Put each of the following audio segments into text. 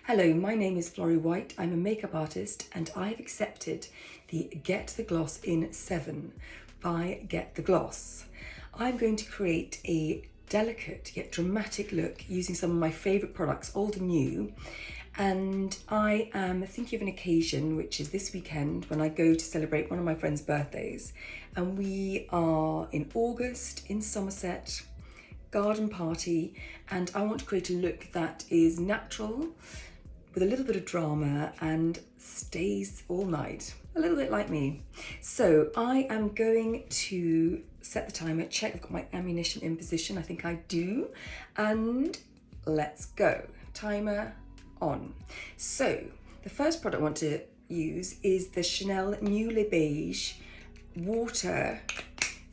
Hello, my name is Florrie White. I'm a makeup artist and I've accepted the Get the Gloss in 7 by Get the Gloss. I'm going to create a delicate yet dramatic look using some of my favourite products, old and new. And I am thinking of an occasion, which is this weekend when I go to celebrate one of my friends' birthdays. And we are in August in Somerset, garden party, and I want to create a look that is natural with a little bit of drama and stays all night, a little bit like me. So I am going to set the timer, check I've got my ammunition in position, I think I do, and let's go. Timer on. So the first product I want to use is the Chanel New Le Beige Water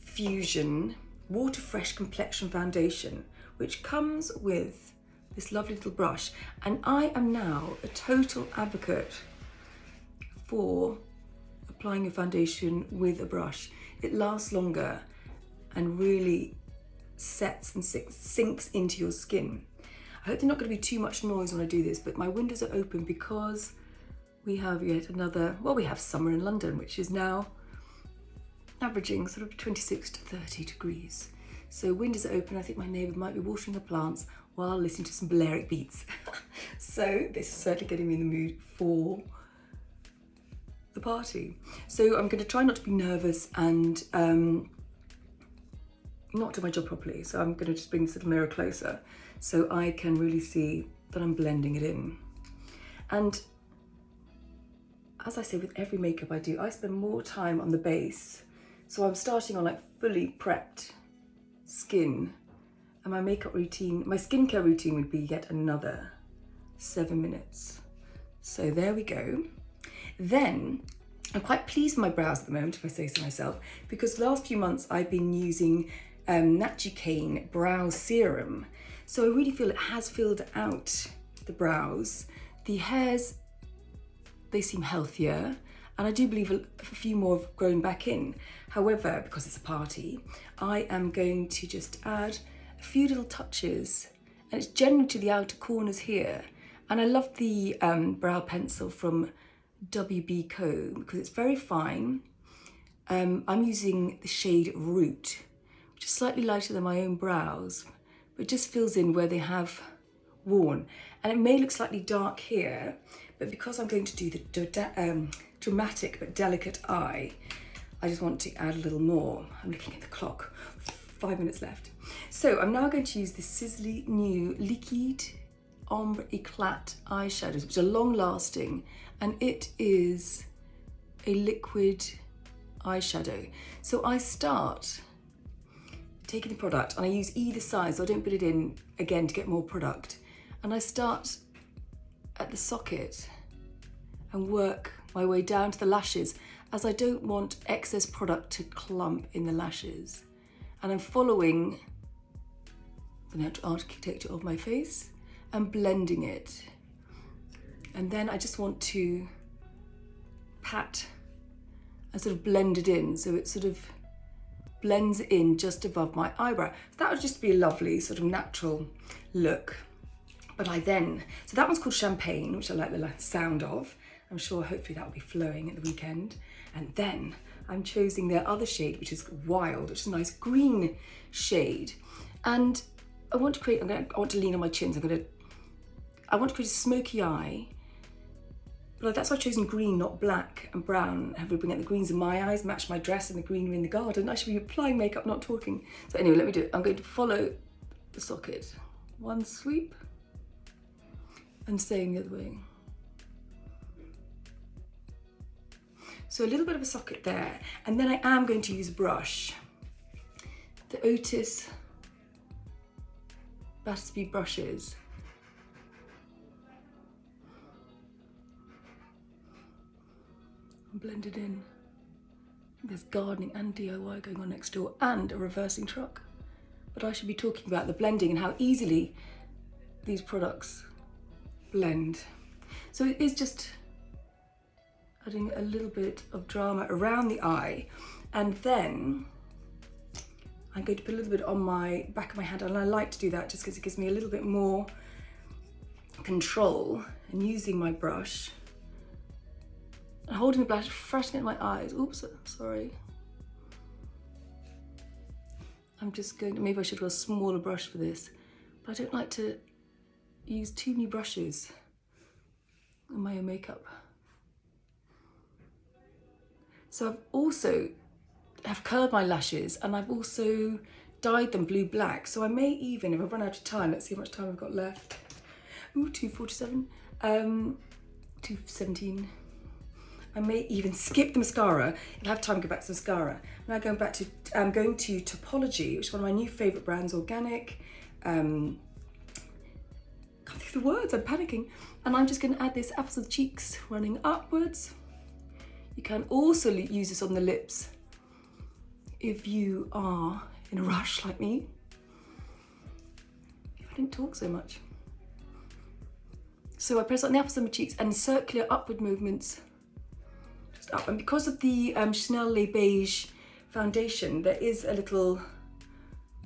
Fusion Water Fresh Complexion Foundation, which comes with this lovely little brush. And I am now a total advocate for applying a foundation with a brush. It lasts longer and really sets and sinks into your skin. I hope there's not going to be too much noise when I do this, but my windows are open because we have yet another, well, we have summer in London, which is now averaging sort of 26 to 30 degrees. So windows are open. I think my neighbour might be watering her plants while listening to some Balearic beats. So this is certainly getting me in the mood for the party. So I'm going to try not to be nervous and not do my job properly. So I'm going to just bring this little mirror closer so I can really see that I'm blending it in. And as I say with every makeup I do, I spend more time on the base. So I'm starting on like fully prepped skin, and my makeup routine, my skincare routine would be yet another 7 minutes. So there we go. Then I'm quite pleased with my brows at the moment, if I say so myself, because the last few months I've been using Natucane Brow Serum. So I really feel it has filled out the brows. The hairs, they seem healthier, and I do believe a few more have grown back in. However, because it's a party, I am going to just add a few little touches, and it's generally to the outer corners here. And I love the brow pencil from WB Co because it's very fine. I'm using the shade Root, which is slightly lighter than my own brows, but just fills in where they have worn. And it may look slightly dark here, but because I'm going to do the dramatic but delicate eye, I just want to add a little more. I'm looking at the clock, 5 minutes left. So I'm now going to use the Sizzly New Liquid Ombre Eclat eyeshadows, which are long lasting, and it is a liquid eyeshadow. So I start taking the product and I use either side, so I don't put it in again to get more product. And I start at the socket and work my way down to the lashes, as I don't want excess product to clump in the lashes. And I'm following the natural architecture of my face and blending it. And then I just want to pat and sort of blend it in so it sort of blends in just above my eyebrow. So that would just be a lovely sort of natural look. But so that one's called Champagne, which I like the sound of. I'm sure hopefully that will be flowing at the weekend. And then I'm choosing their other shade, which is Wild, which is a nice green shade. And I want to create, I want to lean on my chins. I want to create a smoky eye. But that's why I've chosen green, not black and brown. I have to bring out the greens in my eyes, match my dress and the greenery in the garden. I should be applying makeup, not talking. So anyway, let me do it. I'm going to follow the socket. One sweep and staying the other way. So a little bit of a socket there. And then I am going to use a brush. The Otis Battersby brushes. And blend it in. There's gardening and DIY going on next door and a reversing truck. But I should be talking about the blending and how easily these products blend. So it is just adding a little bit of drama around the eye, and then I'm going to put a little bit on my back of my hand, and I like to do that just because it gives me a little bit more control and using my brush and holding the brush, freshening my eyes. Oops, sorry. I'm just going to, maybe I should go a smaller brush for this, but I don't like to use too many brushes on my own makeup. So I've also curled my lashes, and I've also dyed them blue black. So I may even, if I've run out of time, let's see how much time I've got left. Ooh, 2:47, 2:17. I may even skip the mascara. If I have time, go back to mascara. Now I'm going to Typology, which is one of my new favourite brands, organic. Can't think of the words, I'm panicking. And I'm just going to add this apples of the cheeks running upwards. You can also use this on the lips if you are in a rush like me. I didn't talk so much. So I press on the apples of my cheeks and circular upward movements just up. And because of the Chanel Le Beige foundation, there is a little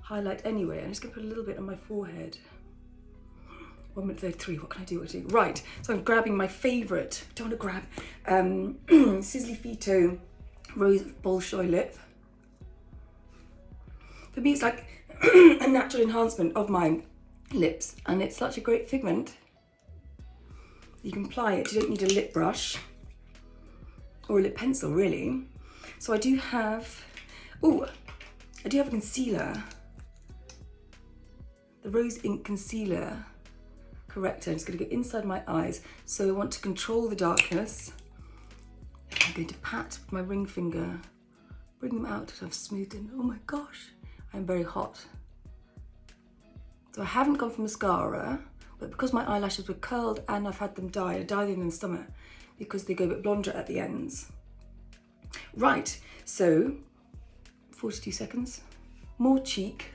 highlight anyway. I'm just going to put a little bit on my forehead. 1:33, what can I do? Right, so I'm grabbing my favourite, don't want to grab, Sisley Fito Rose Bolshoi lip. For me, it's like a natural enhancement of my lips, and it's such a great pigment. You can apply it, you don't need a lip brush or a lip pencil really. So I do have a concealer, the Rose Ink Concealer Corrector. I'm just going to go inside my eyes. So I want to control the darkness. I'm going to pat with my ring finger, bring them out that I've smoothed in. Oh my gosh, I'm very hot. So I haven't gone for mascara, but because my eyelashes were curled and I've had them dyed, I dyed them in the summer because they go a bit blonder at the ends. Right, so 42 seconds, more cheek.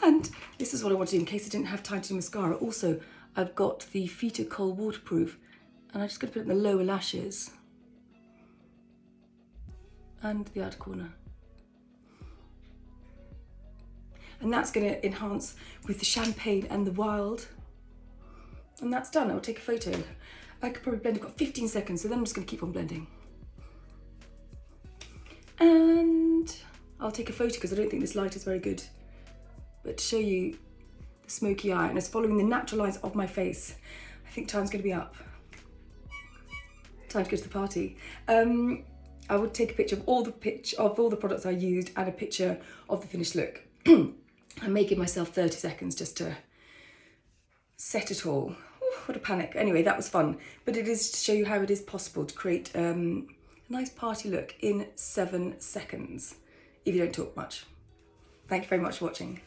And this is what I want to do in case I didn't have time to do mascara. Also, I've got the Fito Kohl Waterproof, and I'm just going to put it in the lower lashes and the outer corner. And that's going to enhance with the Champagne and the Wild. And that's done. I'll take a photo. I could probably blend, I've got 15 seconds, so then I'm just going to keep on blending. And I'll take a photo because I don't think this light is very good. But to show you the smoky eye, and it's following the natural lines of my face. I think time's going to be up. Time to go to the party. I would take a picture of all the products I used and a picture of the finished look. I may give myself 30 seconds just to set it all. Ooh, what a panic. Anyway, that was fun. But it is to show you how it is possible to create a nice party look in 7 seconds if you don't talk much. Thank you very much for watching.